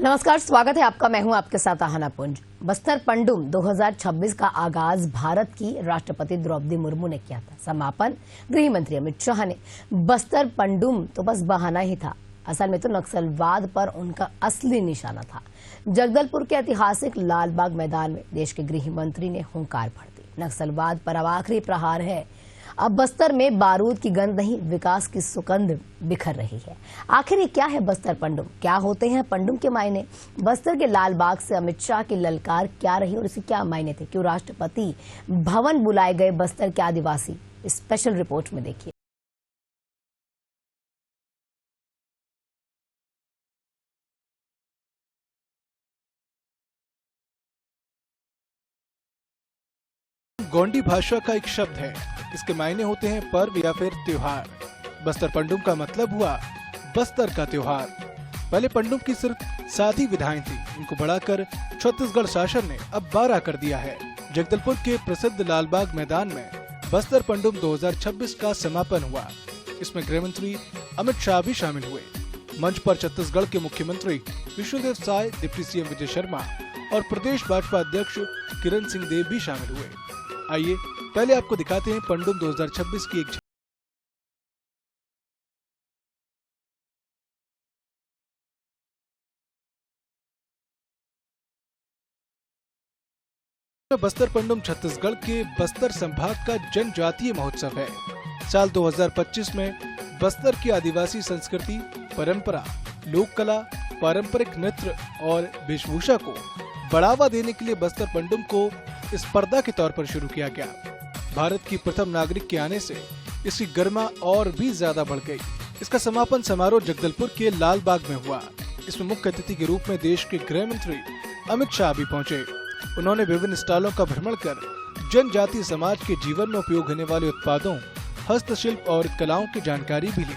नमस्कार, स्वागत है आपका। मैं हूं आपके साथ आहना पुंज। बस्तर पंडुम 2026 का आगाज भारत की राष्ट्रपति द्रौपदी मुर्मू ने किया था। समापन गृह मंत्री अमित शाह ने। बस्तर पंडुम तो बस बहाना ही था, असल में तो नक्सलवाद पर उनका असली निशाना था। जगदलपुर के ऐतिहासिक लालबाग मैदान में देश के गृह मंत्री ने हुंकार भर दी। नक्सलवाद पर अब आखिरी प्रहार है। अब बस्तर में बारूद की गंध नहीं, विकास की सुगंध बिखर रही है। आखिर ये क्या है बस्तर पंडुम? क्या होते हैं पंडुम के मायने? बस्तर के लालबाग से अमित शाह की ललकार क्या रही और इसे क्या मायने थे? क्यों राष्ट्रपति भवन बुलाए गए बस्तर के आदिवासी? स्पेशल रिपोर्ट में देखिए। गोंडी भाषा का एक शब्द है। इसके मायने होते हैं पर्व या फिर त्योहार। बस्तर पंडुम का मतलब हुआ बस्तर का त्योहार। पहले पंडुम की सिर्फ 7 ही विधाएं थी, इनको बढ़ाकर छत्तीसगढ़ शासन ने अब 12 कर दिया है। जगदलपुर के प्रसिद्ध लालबाग मैदान में बस्तर पंडुम 2026 का समापन हुआ। इसमें गृह मंत्री अमित शाह भी शामिल हुए। मंच पर छत्तीसगढ़ के मुख्यमंत्री विष्णुदेव साय, डिप्टी सीएम विजय शर्मा और प्रदेश भाजपा अध्यक्ष किरण सिंह देव भी शामिल हुए। आइए पहले आपको दिखाते हैं पंडुम 2026 की एक झलक। बस्तर पंडुम छत्तीसगढ़ के बस्तर संभाग का जनजातीय महोत्सव है। साल 2025 में बस्तर की आदिवासी संस्कृति, परंपरा, लोक कला, पारंपरिक नृत्य और वेशभूषा को बढ़ावा देने के लिए बस्तर पंडुम को स्पर्धा के तौर पर शुरू किया गया। भारत की प्रथम नागरिक के आने से इसकी गरिमा और भी ज्यादा बढ़ गई। इसका समापन समारोह जगदलपुर के लालबाग में हुआ। इसमें मुख्य अतिथि के रूप में देश के गृह मंत्री अमित शाह भी पहुंचे। उन्होंने विभिन्न स्टॉलों का भ्रमण कर जनजातीय समाज के जीवन में उपयोग होने वाले उत्पादों, हस्तशिल्प और कलाओं की जानकारी भी ली।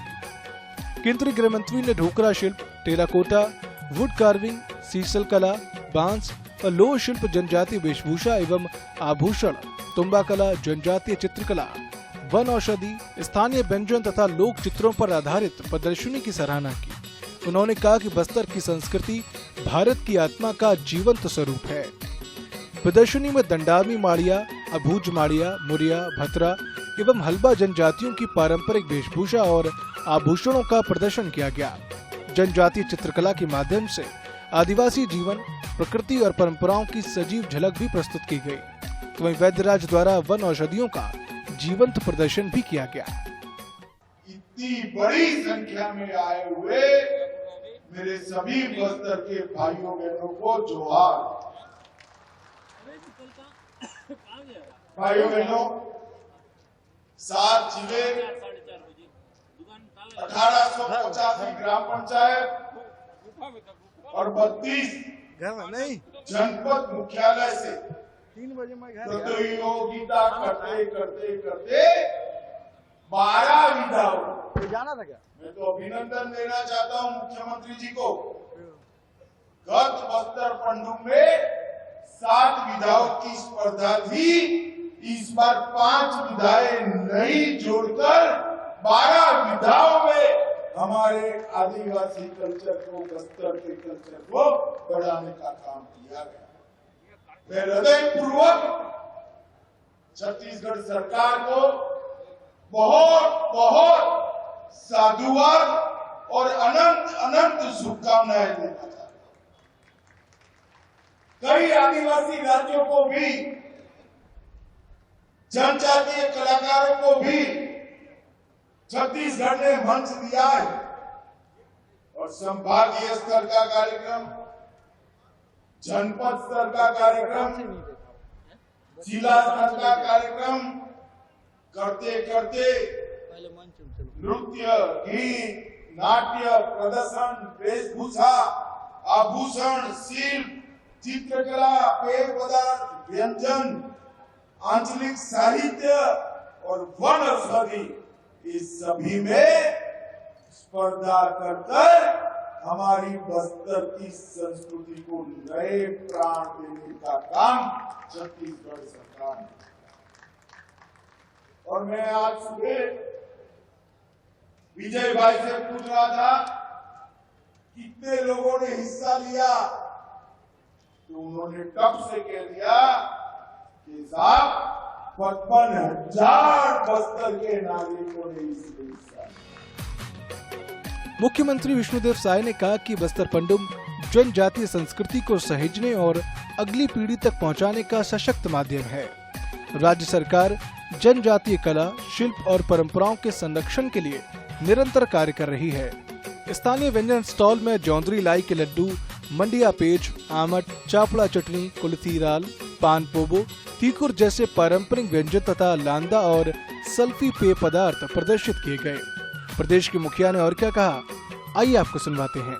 केंद्रीय गृह मंत्री ने ढोकरा शिल्प, टेराकोटा, वुड कार्विंग, सीसल कला, बांस और लोह शिल्प, जनजातीय वेशभूषा एवं आभूषण, तुम्बा कला, जनजातीय चित्रकला, वन औषधि, स्थानीय व्यंजन तथा लोक चित्रों पर आधारित प्रदर्शनी की सराहना की। उन्होंने कहा कि बस्तर की संस्कृति भारत की आत्मा का जीवंत स्वरूप है। प्रदर्शनी में दंडामी माड़िया, अभूज माड़िया, मुरिया, भतरा एवं हल्बा जनजातियों की पारंपरिक वेशभूषा और आभूषणों का प्रदर्शन किया गया। जनजातीय चित्रकला के माध्यम से आदिवासी जीवन, प्रकृति और परंपराओं की सजीव झलक भी प्रस्तुत की गई। तो वहीं वैद्यराज द्वारा वन औषधियों का जीवंत प्रदर्शन भी किया गया। इतनी बड़ी संख्या में आए हुए मेरे सभी बस्तर के भाइयों बहनों को जोहार। भाइयों बहनों, 7 जिले, 1885 ग्राम पंचायत और 32 जनपद मुख्यालय से 3 बजे प्रतियोगिता करते करते करते 12 विधाओं जाना था क्या? मैं तो अभिनंदन देना चाहता हूं मुख्यमंत्री जी को। गत बस्तर पंडुम में 7 विधाओं की स्पर्धा थी, इस बार 5 विधाएं नहीं जोड़कर 12 विधाओं में हमारे आदिवासी कल्चर को, बस्तर के कल्चर को बढ़ाने का काम किया गया। मैं हृदय पूर्वक छत्तीसगढ़ सरकार को बहुत बहुत साधुवाद और अनंत अनंत शुभकामनाएं देना चाहता हूं। कई आदिवासी राज्यों को भी, जनजातीय कलाकारों को भी छत्तीसगढ़ ने मंच दिया है और संभागीय स्तर का कार्यक्रम, जनपद स्तर का कार्यक्रम, जिला स्तर का कार्यक्रम करते करते नृत्य, गीत, नाट्य, प्रदर्शन, वेशभूषा, आभूषण, शिल्प, चित्रकला, पेय पदार्थ, व्यंजन, आंचलिक साहित्य और वन औषधि, इस सभी में स्पर्धा कर हमारी बस्तर की संस्कृति को नए प्राण देने का काम छत्तीसगढ़ सरकार ने किया। और मैं आज सुबह विजय भाई से पूछ रहा था कितने लोगों ने हिस्सा लिया, तो उन्होंने टप से कह दिया कि साहब 55,000 बस्तर के नागरिकों ने इसमें हिस्सा लिया। मुख्यमंत्री विष्णुदेव साय ने कहा कि बस्तर पंडुम जनजातीय संस्कृति को सहेजने और अगली पीढ़ी तक पहुंचाने का सशक्त माध्यम है। राज्य सरकार जनजातीय कला, शिल्प और परंपराओं के संरक्षण के लिए निरंतर कार्य कर रही है। स्थानीय व्यंजन स्टॉल में जौंदरी लाई के लड्डू, मंडिया पेज, आमट, चापड़ा चटनी, कुल्थी दाल, पान पोबो, तीकुर जैसे पारंपरिक व्यंजन तथा लांदा और सल्फी पेय पदार्थ प्रदर्शित किए गए। प्रदेश के मुखिया ने और क्या कहा, आइए आपको सुनवाते हैं।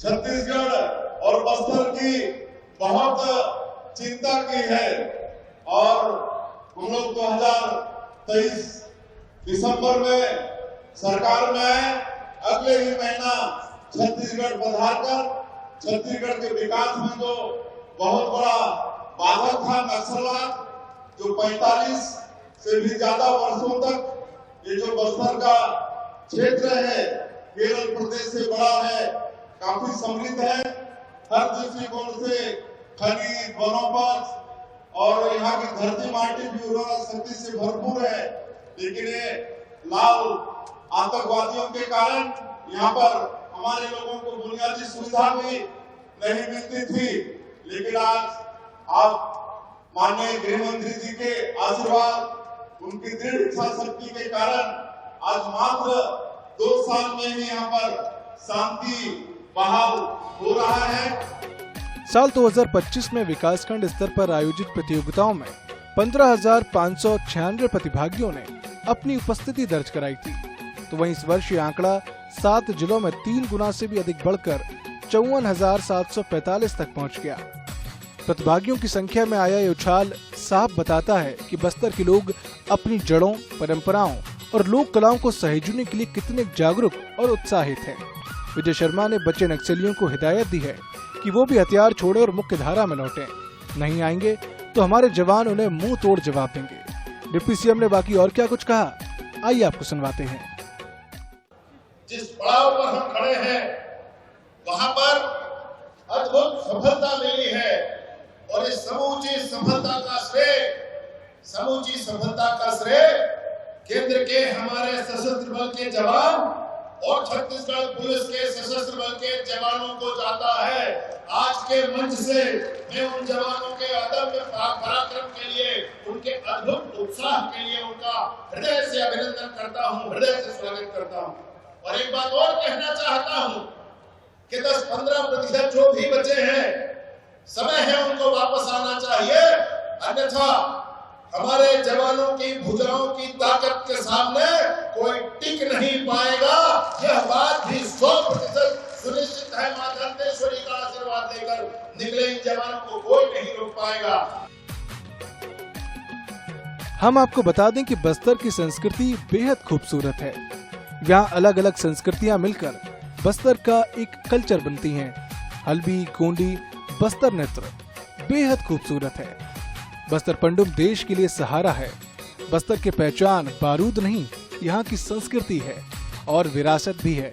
छत्तीसगढ़ और बस्तर की बहुत चिंता की है और हम लोग 2023 दिसंबर में सरकार में आए। अगले ही महीना छत्तीसगढ़ पधार कर छत्तीसगढ़ के विकास में जो बहुत बड़ा बाधा था नक्सलवाद, जो 45 से भी ज्यादा वर्षों तक ये जो बस्तर का क्षेत्र है केरल प्रदेश से बड़ा है, काफी समृद्ध है, हर दृष्टिकोण से खनिज, वनोपज और यहाँ की धरती माटी भी उर्वरा शक्ति से भरपूर है। लेकिन ये लाल आतंकवादियों के कारण यहाँ पर हमारे लोगों को बुनियादी सुविधा भी नहीं मिलती थी। लेकिन आज आप माननीय गृह मंत्री जी के आशीर्वाद, उनकी दृढ़ इच्छा शक्ति के कारण आज मात्र 2 साल में ही यहाँ पर शांति बहाल हो रहा है। साल 2025 में विकासखंड स्तर पर आयोजित प्रतियोगिताओं में 15,596 प्रतिभागियों ने अपनी उपस्थिति दर्ज कराई थी, तो वहीं इस वर्ष ये आंकड़ा 7 जिलों में 3 गुना से भी अधिक बढ़कर 54,745 तक पहुंच गया। प्रतिभागियों की संख्या में आया ये उछाल साफ बताता है कि बस्तर के लोग अपनी जड़ों, परंपराओं और लोक कलाओं को सहेजने के लिए कितने जागरूक और उत्साहित हैं। विजय शर्मा ने बचे नक्सलियों को हिदायत दी है कि वो भी हथियार छोड़े और मुख्य धारा में लौटें। नहीं आएंगे तो हमारे जवान उन्हें मुंह तोड़ जवाब देंगे। डिप्टी सीएम ने बाकी और क्या कुछ कहा, आइए आपको सुनवाते हैं। जिस पड़ाव पर हम खड़े हैं वहां पर अद्भुत सफलता मिली है और इस समूची सफलता का श्रेय केंद्र के हमारे सशस्त्र बल के जवान और छत्तीसगढ़ पुलिस के सशस्त्र बल के जवानों को जाता है। आज के मंच से मैं उन जवानों के अदम्य पराक्रम के लिए, उनके अद्भुत उत्साह के लिए उनका हृदय से अभिनंदन करता हूं, हृदय से स्वागत करता हूं। और एक बात और कहना चाहता हूं कि 10-15% जो भी बचे हैं, समय है उनको वापस आना चाहिए, अन्यथा हमारे जवानों की भुजाओं की ताकत के सामने कोई टिक नहीं पाएगा। यह बात भी 100% सुनिश्चित है। मां धरतेश्वरी का आशीर्वाद देकर निकले इन जवानों को कोई नहीं रोक पाएगा। हम आपको बता दें कि बस्तर की संस्कृति बेहद खूबसूरत है। यहाँ अलग अलग संस्कृतियाँ मिलकर बस्तर का एक कल्चर बनती हैं। हल्बी, गोंडी, बस्तर नृत्य बेहद खूबसूरत है। बस्तर पंडुम देश के लिए सहारा है। बस्तर की पहचान बारूद नहीं, यहाँ की संस्कृति है और विरासत भी है।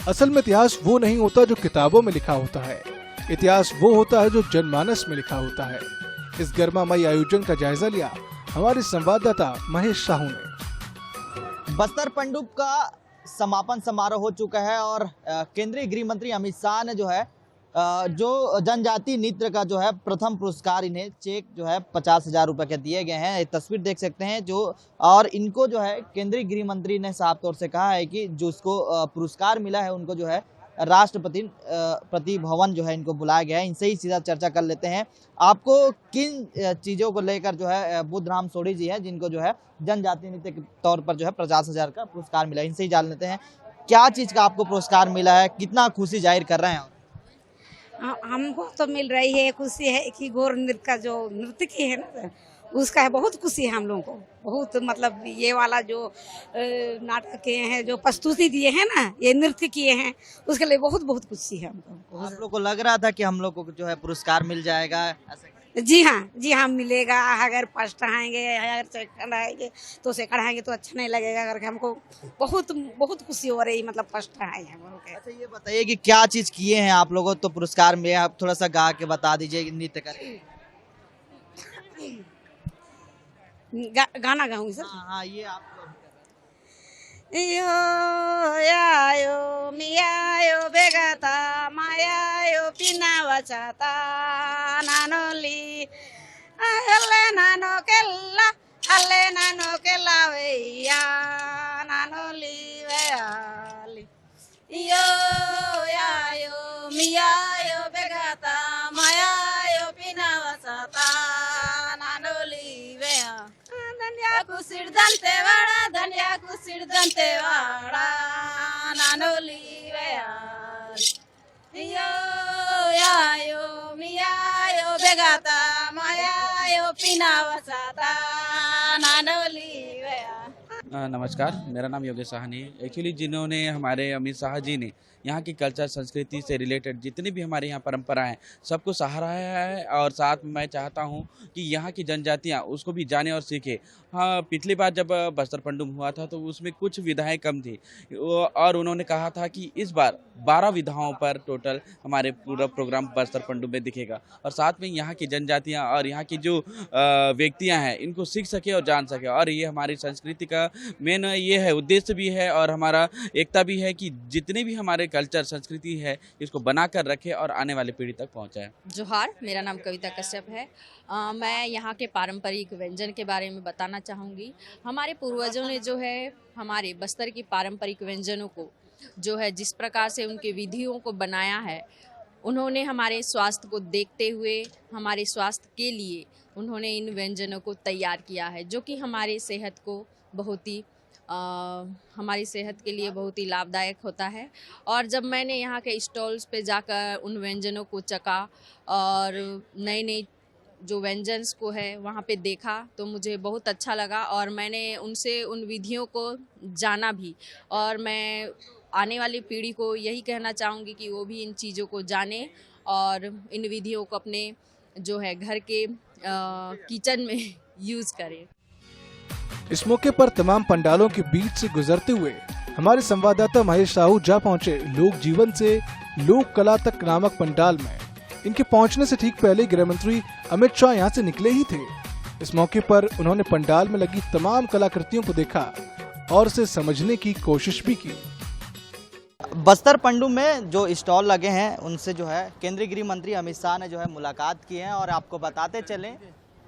असल में इतिहास वो नहीं होता जो किताबों में लिखा होता है, इतिहास वो होता है जो जनमानस में लिखा होता है। इस गर्मामयी आयोजन का जायजा लिया हमारे संवाददाता महेश साहू ने। बस्तर पंडुम का समापन समारोह हो चुका है और केंद्रीय गृह मंत्री अमित शाह ने जो है जो जनजातीय नृत्य का जो है प्रथम पुरस्कार, इन्हें चेक जो है 50,000 रुपए के दिए गए हैं। एक तस्वीर देख सकते हैं जो, और इनको जो है केंद्रीय गृह मंत्री ने साफ तौर से कहा है कि जो उसको पुरस्कार मिला है उनको जो है राष्ट्रपति भवन जो है इनको बुलाया गया है। इनसे ही सीधा चर्चा कर लेते हैं। आपको किन चीज़ों को लेकर जो है बुद्धराम सोढ़ी जी हैं जिनको जो है जनजातीय नृत्य के तौर पर जो है 50,000 का पुरस्कार मिला है, इनसे ही जान लेते हैं क्या चीज़ का आपको पुरस्कार मिला है, कितना खुशी जाहिर कर रहे हैं। हमको तो मिल रही है खुशी है कि गौर नृत्य का जो नृत्य की है ना, उसका है बहुत खुशी है हम लोगों को। बहुत मतलब ये वाला जो नाटक किए हैं, जो प्रस्तुति दिए हैं ना, ये नृत्य किए हैं, उसके लिए बहुत बहुत खुशी है हमको। आप लोग को लग रहा था कि हम लोग को जो है पुरस्कार मिल जाएगा? जी हाँ मिलेगा। अगर फर्स्ट आएंगे, अगर सेकंड आएंगे तो सेकंड आएंगे तो अच्छा नहीं लगेगा। अगर हमको बहुत बहुत खुशी हो रही, मतलब फर्स्ट आए हैं बोल के। अच्छा, ये बताइए कि क्या चीज किए हैं आप लोगों तो पुरस्कार में, आप थोड़ा सा गा के बता दीजिए, नृत्य करके। गाना गाऊंगी सर। हाँ, ये आप यो यायो मियायो बेगता मायायो पिना वचाता नानोली अल्ले नानो केला वेया नानोली वेयाली यो यायो मियायो बेगता मायायो पिना वचाता नानोली वेया धनिया कुसिर वाड़ा नानोली यो यायो मियायो बेगाता मायायो पिना वसाता नानोली नमस्कार, मेरा नाम योगेश साहनी है। एक्चुअली जिन्होंने हमारे अमित शाह जी ने यहाँ की कल्चर संस्कृति से रिलेटेड जितनी भी हमारे यहाँ परंपराएं सबको सराहा है, और साथ में मैं चाहता हूँ कि यहाँ की जनजातियाँ उसको भी जाने और सीखे। हाँ, पिछली बार जब बस्तर पंडुम हुआ था तो उसमें कुछ विधाएं कम थी, और उन्होंने कहा था कि इस बार 12 विधाओं पर टोटल हमारे पूरा प्रोग्राम बस्तर पंडुम में दिखेगा, और साथ में यहाँ की जनजातियाँ और यहाँ की जो व्यक्तियाँ हैं इनको सीख सके और जान सके। और ये हमारी संस्कृति का मेन ये है, उद्देश्य भी है और हमारा एकता भी है कि जितने भी हमारे कल्चर संस्कृति है इसको बना कर रखे और आने वाली पीढ़ी तक पहुँचाए। जोहार, मेरा नाम कविता कश्यप है। मैं यहाँ के पारंपरिक व्यंजन के बारे में बताना चाहूँगी। हमारे पूर्वजों ने जो है हमारे बस्तर की पारंपरिक व्यंजनों को जो है जिस प्रकार से उनके विधियों को बनाया है, उन्होंने हमारे स्वास्थ्य को देखते हुए हमारे स्वास्थ्य के लिए उन्होंने इन व्यंजनों को तैयार किया है, जो कि हमारी सेहत के लिए बहुत ही लाभदायक होता है। और जब मैंने यहाँ के स्टॉल्स पे जाकर उन व्यंजनों को चखा और नए नए जो व्यंजन्स को है वहाँ पे देखा तो मुझे बहुत अच्छा लगा, और मैंने उनसे उन विधियों को जाना भी। और मैं आने वाली पीढ़ी को यही कहना चाहूँगी कि वो भी इन चीज़ों को जाने और इन विधियों को अपने जो है घर के किचन में यूज़ करें। इस मौके पर तमाम पंडालों के बीच से गुजरते हुए हमारे संवाददाता महेश साहू जा पहुंचे लोक जीवन से लोक कला तक नामक पंडाल में। इनके पहुंचने से ठीक पहले गृह मंत्री अमित शाह यहां से निकले ही थे। इस मौके पर उन्होंने पंडाल में लगी तमाम कलाकृतियों को देखा और उसे समझने की कोशिश भी की। बस्तर पंडुम में जो स्टॉल लगे हैं उनसे जो है केंद्रीय गृह मंत्री अमित शाह ने जो है मुलाकात की है, और आपको बताते चलें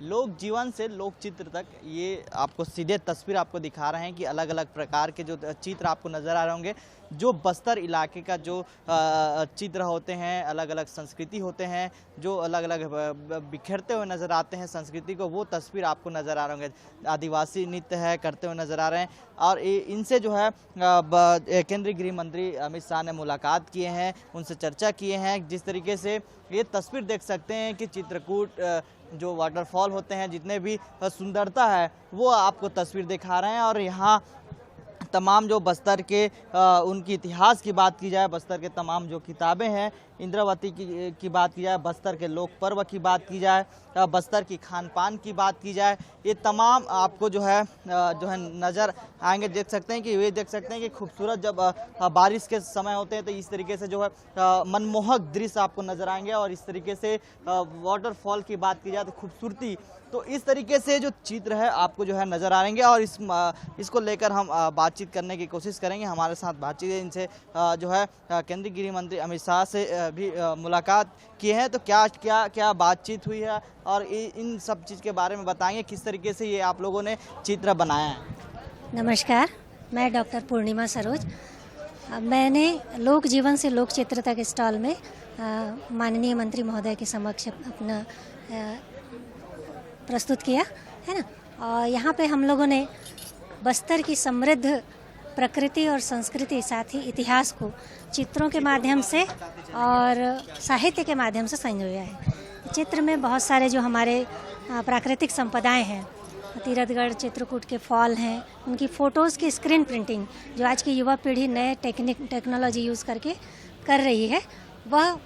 लोक जीवन से लोक चित्र तक ये आपको सीधे तस्वीर आपको दिखा रहे हैं कि अलग अलग प्रकार के जो चित्र आपको नज़र आ रहे होंगे, जो बस्तर इलाके का जो चित्र होते हैं, अलग अलग संस्कृति होते हैं, जो अलग अलग बिखरते हुए नज़र आते हैं संस्कृति को, वो तस्वीर आपको नज़र आ रहे होंगे। आदिवासी नृत्य है करते हुए नज़र आ रहे हैं, और इनसे जो है केंद्रीय गृह मंत्री अमित शाह ने मुलाकात किए हैं, उनसे चर्चा किए हैं। जिस तरीके से ये तस्वीर देख सकते हैं कि चित्रकूट जो वाटरफॉल होते हैं, जितने भी सुंदरता है वो आपको तस्वीर दिखा रहे हैं। और यहाँ तमाम जो बस्तर के उनकी इतिहास की बात की जाए, बस्तर के तमाम जो किताबें हैं, इंद्रावती की बात की जाए, बस्तर के लोक पर्व की बात की जाए, बस्तर की खान पान की बात की जाए, ये तमाम आपको जो है नज़र आएंगे। देख सकते हैं कि ये देख सकते हैं कि खूबसूरत जब बारिश के समय होते हैं तो इस तरीके से जो है मनमोहक दृश्य आपको नज़र आएंगे। और इस तरीके से वाटरफॉल की बात की जाए तो खूबसूरती, तो इस तरीके से जो चित्र है आपको जो है नज़र आएंगे। और इसको लेकर हम बातचीत करने की कोशिश करेंगे। हमारे साथ बातचीत है इनसे जो है केंद्रीय गृह मंत्री अमित शाह से भी मुलाकात की है, तो क्या बातचीत हुई है और इन सब चीज़ के बारे में बताएंगे, किस तरीके से ये आप लोगों ने चित्र बनाया है। नमस्कार, मैं डॉक्टर पूर्णिमा सरोज। मैंने लोक जीवन से लोक चित्र तक स्टॉल में माननीय मंत्री महोदय के समक्ष अपना प्रस्तुत किया है ना। और यहाँ पे हम लोगों ने बस्तर की समृद्ध प्रकृति और संस्कृति, साथ ही इतिहास को चित्रों के माध्यम से और साहित्य के माध्यम से संजोया है। चित्र में बहुत सारे जो हमारे प्राकृतिक संपदाएं हैं, तीरथगढ़ चित्रकूट के फॉल हैं, उनकी फ़ोटोज़ की स्क्रीन प्रिंटिंग जो आज की युवा पीढ़ी नए टेक्नोलॉजी यूज़ करके कर रही है, वह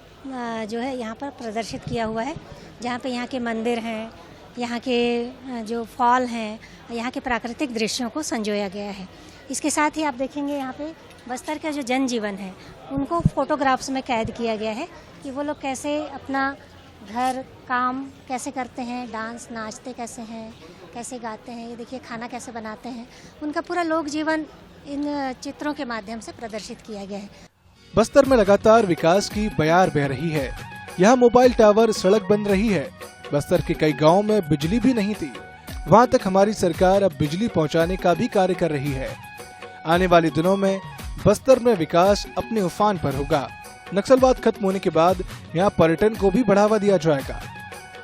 जो है यहाँ पर प्रदर्शित किया हुआ है। जहाँ पे यहाँ के मंदिर हैं, यहाँ के जो फॉल हैं, यहाँ के प्राकृतिक दृश्यों को संजोया गया है। इसके साथ ही आप देखेंगे यहाँ पे बस्तर का जो जनजीवन है उनको फोटोग्राफ्स में कैद किया गया है कि वो लोग कैसे अपना घर काम कैसे करते हैं, डांस नाचते कैसे हैं, कैसे गाते हैं, ये देखिए खाना कैसे बनाते हैं, उनका पूरा लोक जीवन इन चित्रों के माध्यम से प्रदर्शित किया गया है। बस्तर में लगातार विकास की बयार बह रही है। यहाँ मोबाइल टावर, सड़क बन रही है। बस्तर के कई गांवों में बिजली भी नहीं थी, वहां तक हमारी सरकार अब बिजली पहुंचाने का भी कार्य कर रही है। आने वाले दिनों में बस्तर में विकास अपने उफान पर होगा। नक्सलवाद खत्म होने के बाद यहाँ पर्यटन को भी बढ़ावा दिया जाएगा।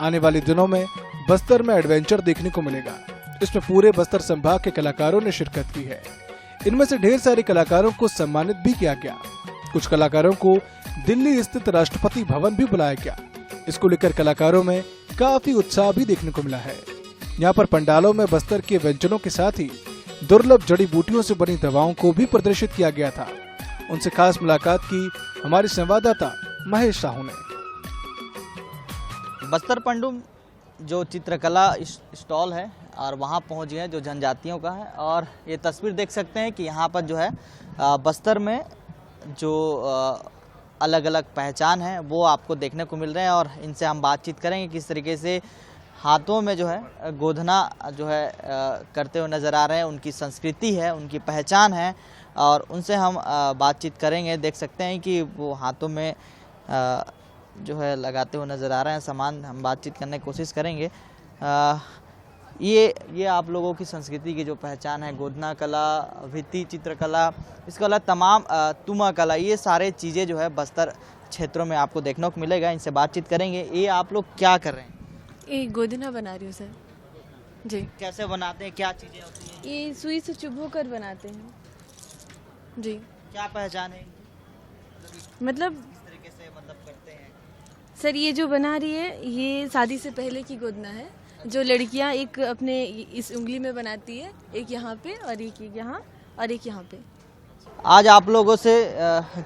आने वाले दिनों में बस्तर में एडवेंचर देखने को मिलेगा। इसमें पूरे बस्तर संभाग के कलाकारों ने शिरकत की है। इनमें से ढेर सारे कलाकारों को सम्मानित भी किया गया। कुछ कलाकारों को दिल्ली स्थित राष्ट्रपति भवन भी बुलाया गया। इसको लेकर कलाकारों में काफी उत्साह भी देखने को मिला है। यहाँ पर पंडालों में बस्तर के व्यंजनों के साथ ही दुर्लभ जड़ी बूटियों से बनी दवाओं को भी प्रदर्शित किया गया था। उनसे खास मुलाकात की हमारे संवाददाता महेश साहू ने। बस्तर पंडुम जो चित्रकला स्टॉल है और वहाँ पहुँच गए जो जनजातियों का है, और ये तस्वीर देख सकते हैं कि यहाँ पर जो है बस्तर में जो अलग अलग पहचान है वो आपको देखने को मिल रहे हैं। और इनसे हम बातचीत करेंगे किस तरीके से हाथों में जो है गोधना जो है करते हुए नज़र आ रहे हैं, उनकी संस्कृति है, उनकी पहचान है, और उनसे हम बातचीत करेंगे। देख सकते हैं कि वो हाथों में जो है लगाते हुए नज़र आ रहे हैं सामान। हम बातचीत करने की कोशिश करेंगे। ये आप लोगों की संस्कृति की जो पहचान है, गोधना कला, भित्ति चित्रकला, इसके अलावा तमाम तुमा कला, ये सारे चीज़ें जो है बस्तर क्षेत्रों में आपको देखने को मिलेगा। इनसे बातचीत करेंगे। ये आप लोग क्या कर रहे हैं? ये गोधना बना रही हूँ सर जी। कैसे बनाते हैं, क्या चीज़ें होती हैं? ये सुई से चुभो कर बनाते हैं जी। क्या पहचान है? मतलब किस तरीके से करते हैं? सर ये जो बना रही है ये शादी से पहले की गोधना है, जो लड़कियां एक अपने इस उंगली में बनाती है, एक यहाँ पे और एक यहाँ और एक यहाँ पे। आज आप लोगों से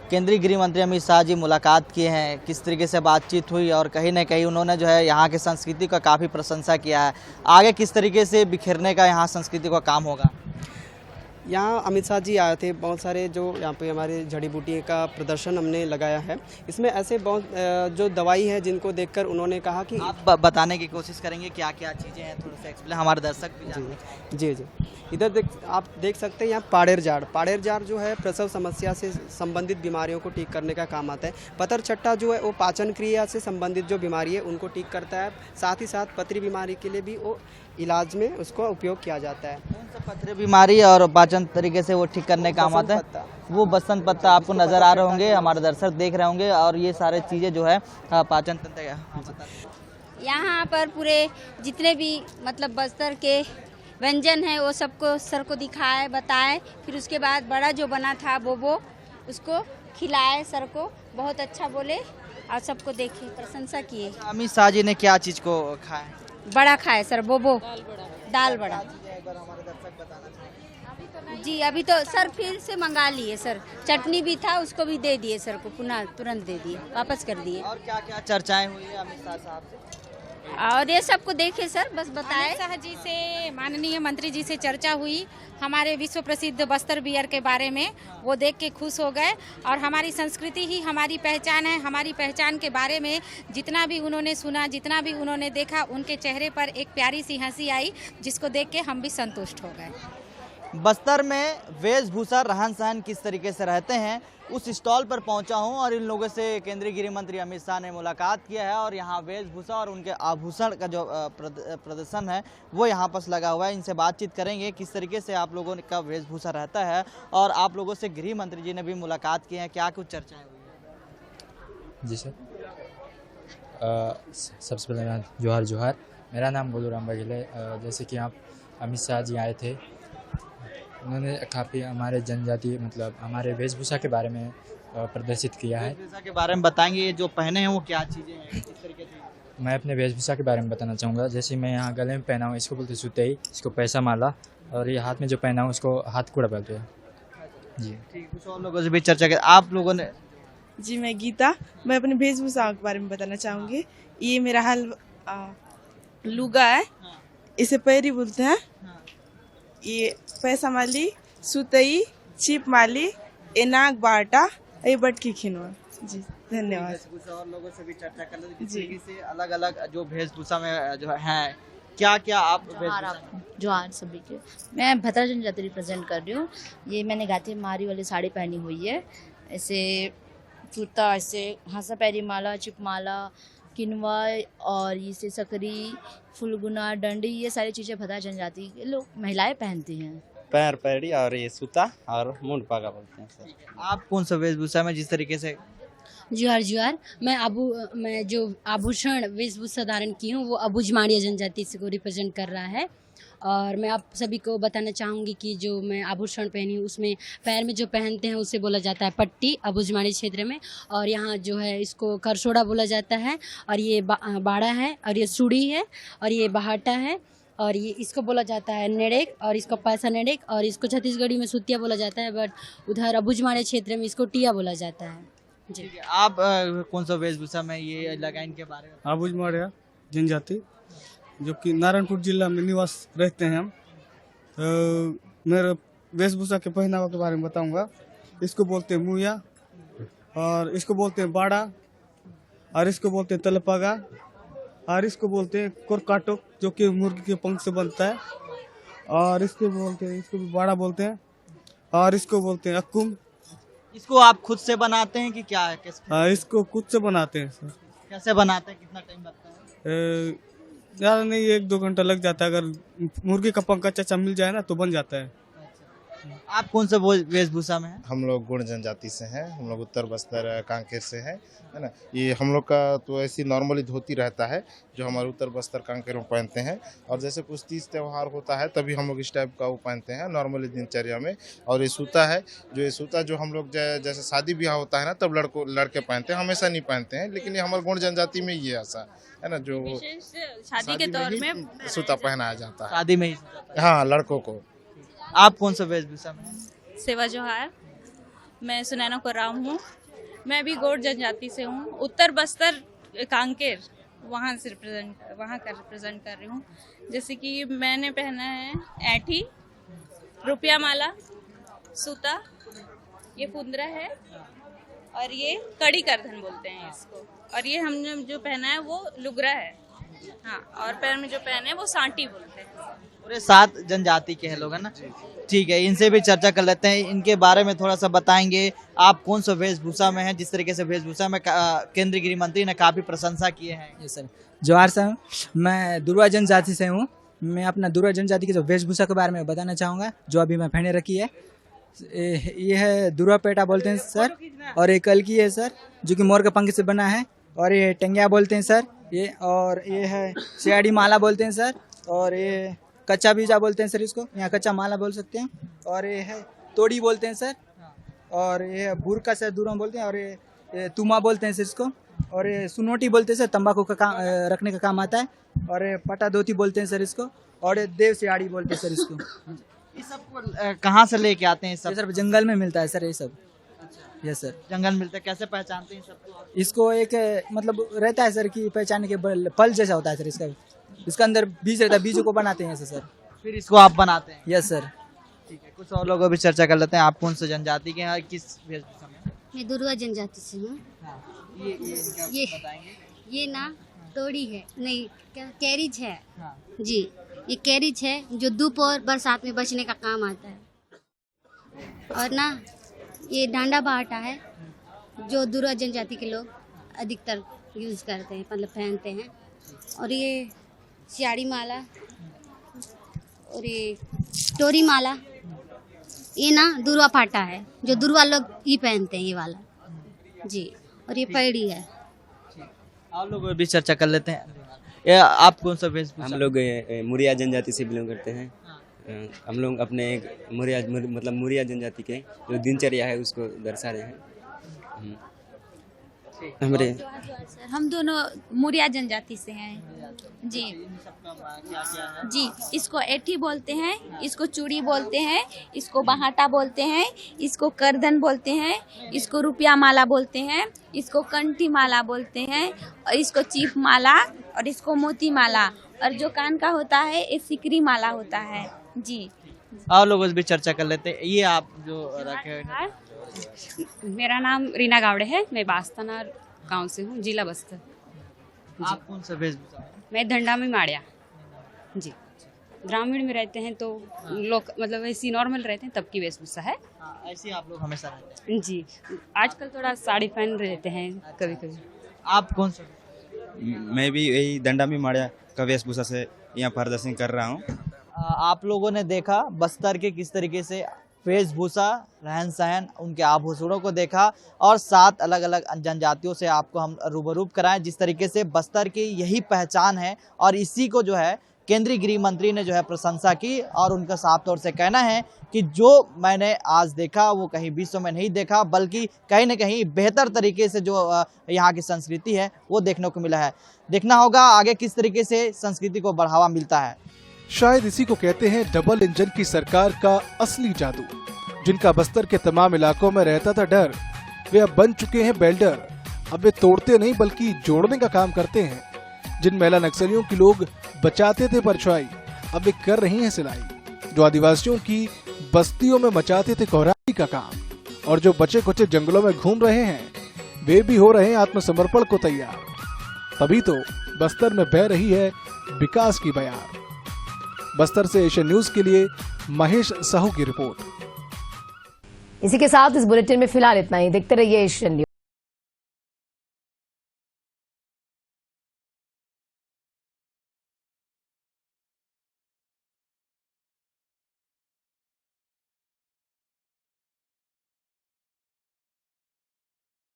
केंद्रीय गृह मंत्री अमित शाह जी मुलाकात किए हैं, किस तरीके से बातचीत हुई, और कहीं ना कहीं उन्होंने जो है यहाँ की संस्कृति का काफ़ी प्रशंसा किया है। आगे किस तरीके से बिखरने का यहाँ संस्कृति का काम होगा? यहाँ अमित शाह जी आए थे, बहुत सारे जो यहाँ पे हमारे जड़ी बूटी का प्रदर्शन हमने लगाया है। इसमें ऐसे बहुत जो दवाई है जिनको देखकर उन्होंने कहा कि आप बताने की कोशिश करेंगे क्या क्या चीज़ें हैं, थोड़ा सा एक्सप्लेन, हमारे दर्शक भी जाने। जी। इधर आप देख सकते हैं यहाँ पाड़ेर जार जो है प्रसव समस्या से संबंधित बीमारियों को ठीक करने का काम आता है। पतर चट्टा जो है वो पाचन क्रिया से संबंधित जो बीमारी है उनको ठीक करता है। साथ ही साथ पथरी बीमारी के लिए भी वो इलाज में उसको उपयोग किया जाता है। कौन सा पथरी बीमारी और पाचन तरीके से वो ठीक करने का काम आता है? वो बसंत पत्ता आपको नजर आ रहे होंगे, हमारे दर्शक देख रहे होंगे, और ये सारे चीज़ें जो है पाचन तंत्र। यहाँ पर पूरे जितने भी मतलब बस्तर के व्यंजन है वो सबको सर को दिखाए, बताए, फिर उसके बाद बड़ा जो बना था वो उसको खिलाए, सर को बहुत अच्छा बोले और सबको देखे, प्रशंसा किए। अमित शाह जी ने क्या चीज़ को खाया? बड़ा खाए सर, बोबो दाल बड़ा जी। अभी तो सर फिर से मंगा लिए सर, चटनी भी था उसको भी दे दिए सर को, पुनः तुरंत दे दिए, वापस कर दिए। और क्या क्या चर्चाएं हुई है अमित शाह साहब से? और ये सबको देखे सर, बस बताए। अमित शाह जी से, माननीय मंत्री जी से चर्चा हुई हमारे विश्व प्रसिद्ध बस्तर बियर के बारे में। वो देख के खुश हो गए, और हमारी संस्कृति ही हमारी पहचान है। हमारी पहचान के बारे में जितना भी उन्होंने सुना, जितना भी उन्होंने देखा, उनके चेहरे पर एक प्यारी सी हंसी आई, जिसको देख के हम भी संतुष्ट हो गए। बस्तर में वेशभूषा, रहन सहन किस तरीके से रहते हैं, उस स्टॉल पर पहुंचा हूं, और इन लोगों से केंद्रीय गृह मंत्री अमित शाह ने मुलाकात किया है। और यहां वेशभूषा और उनके आभूषण का जो प्रदर्शन है वो यहां पर लगा हुआ है। इनसे बातचीत करेंगे किस तरीके से आप लोगों का वेशभूषा रहता है, और आप लोगों से गृह मंत्री जी ने भी मुलाकात की है, क्या कुछ चर्चाएं हुई है? जी सर, सबसे पहले जोहार। मेरा नाम बोलूराम बघेल है। जैसे कि आप अमित शाह जी आए थे, उन्होंने काफ़ी हमारे जनजाति मतलब हमारे वेशभूषा के बारे में प्रदर्शित किया है। वेशभूषा के बारे में बताएंगे, ये जो पहने हैं वो क्या चीज़ें हैं, किस तरीके से? मैं अपने वेशभूषा के बारे में बताना चाहूँगा। जैसे मैं यहाँ गले में पहना हूँ, इसको बोलते सुतई, इसको पैसा माला, और ये हाथ में जो पहना हूँ उसको हाथ कूड़ा बोलते हैं जी। ठीक, कुछ और लोगों से भी चर्चा कर। आप लोगों ने? जी मैं गीता, मैं अपने वेशभूषा के बारे में बताना चाहूँगी। ये मेरा लुगा है, इसे पैरी बोलते हैं। ये पैसा माली, सुतई, छिप माली, एनाक बाटा, ये बटकी खिनवा। जी धन्यवाद। कुछ और लोगों से भी चर्चा कर लेते हैं से अलग अलग जो वेशभूषा में जो है क्या क्या आप जोहार सभी के। मैं भद्रा जनजाति रिप्रेजेंट कर रही हूँ। ये मैंने गाती मारी वाली साड़ी पहनी हुई है, ऐसे जूता, ऐसे हासा पैरी माला, चिपमाला, किनवा और ये सकरी, फुलगुना, डंडी, ये सारी चीज़ें भद्रा जनजाति के लोग महिलाएं पहनती हैं। पैर पैड़ी और ये सूता और मुंड पागा बोलते हैं सर। आप कौन सा वेशभूषा में जिस तरीके से? जुआर मैं जो आभूषण वेशभूषा धारण की हूँ वो अबुझमाड़िया जनजाति से को रिप्रेजेंट कर रहा है। और मैं आप सभी को बताना चाहूँगी कि जो मैं आभूषण पहनी हूँ उसमें पैर में जो पहनते हैं उसे बोला जाता है पट्टी अबुझमाड़ी क्षेत्र में, और यहाँ जो है इसको करसोड़ा बोला जाता है, और ये बाड़ा है, और ये सुड़ी है, और ये बहाटा है, और ये इसको बोला जाता है नेड़ेक, और इसको पैसा नेड़ेक, और इसको छत्तीसगढ़ी में सुतिया बोला जाता है, बट उधर अबुझमाड़िया क्षेत्र में इसको टिया बोला जाता है। जी आप कौन सा वेशभूषा में ये लगा इनके बारे में? अबुझमाड़िया जनजाति जो कि नारायणपुर जिला में निवास रहते हैं हम। मेरे वेशभूषा के पहनावा के बारे में बताऊंगा। इसको बोलते हैं मुया, और इसको बोलते हैं बाड़ा, और इसको बोलते हैं तलपागा, और इसको बोलते हैं कोरकाटो जो कि मुर्गी के पंख से बनता है, और इसको भी बाड़ा बोलते हैं, और इसको बोलते हैं अक्कुम। इसको आप खुद से बनाते हैं कि क्या है? कैसे? इसको खुद से बनाते हैं सर। कैसे बनाते हैं, कितना टाइम लगता है? ज़्यादा नहीं, 1-2 घंटा लग जाता है। अगर मुर्गी का पंख अच्छा मिल जाए ना तो बन जाता है। आप कौन सा वेशभूषा में हैं? हम लोग गुण जनजाति से हैं। हम लोग उत्तर बस्तर कांकेर से हैं, है ना। ये हम लोग का तो ऐसी नॉर्मली धोती रहता है जो हमारे उत्तर बस्तर कांकेर में पहनते हैं, और जैसे कुछ तीज त्यौहार होता है तभी हम लोग इस टाइप का वो पहनते हैं नॉर्मली दिनचर्या में। और ये सूता है, ये सूता जो हम लोग जैसे शादी ब्याह होता है ना तब लड़के पहनते हैं, हमेशा नहीं पहनते हैं, लेकिन ये हमारे गुण जनजाति में ये ऐसा है ना, जो शादी के तौर में सूता पहनाया जाता है शादी में ही। हाँ, लड़कों को। आप कौन सा वेशभूषा में? सेवा जोहार, मैं सुनैना कोराम हूँ। मैं भी गौड़ जनजाति से हूँ, उत्तर बस्तर कांकेर वहाँ का रिप्रेजेंट कर रही हूँ। जैसे कि मैंने पहना है ऐठी, रुपया माला, सूता, ये फुंदरा है, और ये कड़ी करधन बोलते हैं इसको, और ये हमने जो पहना है वो लुगरा है। हाँ, और पैर में जो पहने हैं वो सांटी बोलते हैं। पूरे 7 जनजाति के हैं लोग, है ना। ठीक है, इनसे भी चर्चा कर लेते हैं, इनके बारे में थोड़ा सा बताएंगे। आप कौन सा वेशभूषा में हैं? जिस तरीके से वेशभूषा में केंद्रीय गृह मंत्री ने काफी प्रशंसा किए हैं। जी सर, जोहार सर, मैं दुर्वा जनजाति से हूँ। मैं अपना दुर्वा जनजाति की जो वेशभूषा के बारे में बताना चाहूँगा, जो अभी मैं पहने रखी है। ये है दुर्वा पेटा बोलते हैं सर, और ये कलकी है सर जो कि मोर के पंख से बना है, और ये टंगिया बोलते हैं सर ये, और ये है सियाड़ी माला बोलते हैं सर, और ये कच्चा बीजा बोलते हैं सर इसको, यहाँ कच्चा माला बोल सकते हैं, और ये है तोड़ी बोलते हैं सर, और ये बुरका सर दूरमा बोलते हैं, और ये तुमा बोलते हैं सर इसको, और ये सुनोटी बोलते हैं सर, तंबाकू का काम रखने का काम आता है, और ये पटा धोती बोलते हैं सर इसको, और ये देव सियाड़ी बोलते हैं सर इसको। ये सब कहाँ से लेके आते हैं? सर जंगल में मिलता है सर ये सब। यस सर, जंगल मिलता है। कैसे पहचानते हैं सबको? इसको एक मतलब रहता है सर कि पहचानने के पल जैसा होता है सर इसका अंदर बीज रहता है, बीजों को बनाते हैं ऐसे सर, फिर इसको आप बनाते हैं? Yes sir. ठीक है, कुछ और लोगों भी चर्चा कर लेते हैं। आप कौन से जनजाति के हैं, किस वेशभूषा में? मैं दुर्वा जनजाति से हूँ। ये ना तोड़ी है, नहीं कैरिज है। जी, ये कैरिज है जो धूप और बरसात में बचने का काम आता है, और ना ये डांडा बाटा है जो दुर्वा जनजाति के लोग अधिकतर यूज करते हैं, मतलब पहनते हैं, और ये सियाड़ी माला, और ये टोरी माला, ये ना दुर्वा पाटा है जो दुर्वा लोग ही पहनते हैं, ये वाला। जी, और ये पैड़ी है। आप लोग भी चर्चा कर लेते हैं। आप कौन सा वेशभूषा? हम लोग मुरिया जनजाति से बिलोंग करते हैं। हम लोग अपने मुरिया जनजाति के जो दिनचर्या है उसको दर्शा रहे हैं। हमारे सर हम दोनों मुरिया जनजाति से हैं जी। जी, इसको एठी बोलते हैं, इसको चूड़ी बोलते हैं, इसको बहाटा बोलते हैं, इसको करधन बोलते हैं, इसको रुपया माला बोलते हैं, इसको कंठी माला बोलते हैं, और इसको चीफ माला, और इसको मोती माला, और जो कान का होता है ये सिकरी माला होता है जी। आप लोगों से भी चर्चा कर लेते हैं। ये आप जो रखे मेरा नाम रीना गावड़े है, मैं बास्ताना गांव से हूँ, जिला बस्तर। आप कौन सा वेशभूषा? मैं धंडा में माड़िया जी। ग्रामीण में रहते हैं तो लोग मतलब ऐसी नॉर्मल रहते हैं तब की वेशभूषा है। ऐसे आप लोग हमेशा रहते हैं? जी, आजकल थोड़ा साड़ी पहन रहते हैं कभी कभी। आप कौन सा? मैं भी यही दंडा में माड़िया का वेशभूषा से यहाँ प्रदर्शन कर रहा हूँ। आप लोगों ने देखा बस्तर के किस तरीके से वेशभूषा, रहन सहन, उनके आभूषणों को देखा, और 7 अलग अलग जनजातियों से आपको हम रूबरू कराएं। जिस तरीके से बस्तर की यही पहचान है, और इसी को जो है केंद्रीय गृह मंत्री ने जो है प्रशंसा की, और उनका साफ तौर से कहना है कि जो मैंने आज देखा वो कहीं विश्व में नहीं देखा, बल्कि कहीं न कहीं बेहतर तरीके से जो यहाँ की संस्कृति है वो देखने को मिला है। देखना होगा आगे किस तरीके से संस्कृति को बढ़ावा मिलता है। शायद इसी को कहते हैं डबल इंजन की सरकार का असली जादू। जिनका बस्तर के तमाम इलाकों में रहता था डर, वे अब बन चुके हैं बेल्डर। अब वे तोड़ते नहीं बल्कि जोड़ने का काम करते हैं। जिन महिला नक्सलियों की लोग बचाते थे परछाई, अब वे कर रही हैं सिलाई। जो आदिवासियों की बस्तियों में मचाते थे कोहराई का काम, और जो बचे कुचे जंगलों में घूम रहे हैं, वे भी हो रहे हैं आत्मसमर्पण को तैयार। तभी तो बस्तर में बह रही है विकास की बयार। बस्तर से एशियन न्यूज के लिए महेश साहू की रिपोर्ट। इसी के साथ इस बुलेटिन में फिलहाल इतना ही। देखते रहिए एशियन न्यूज।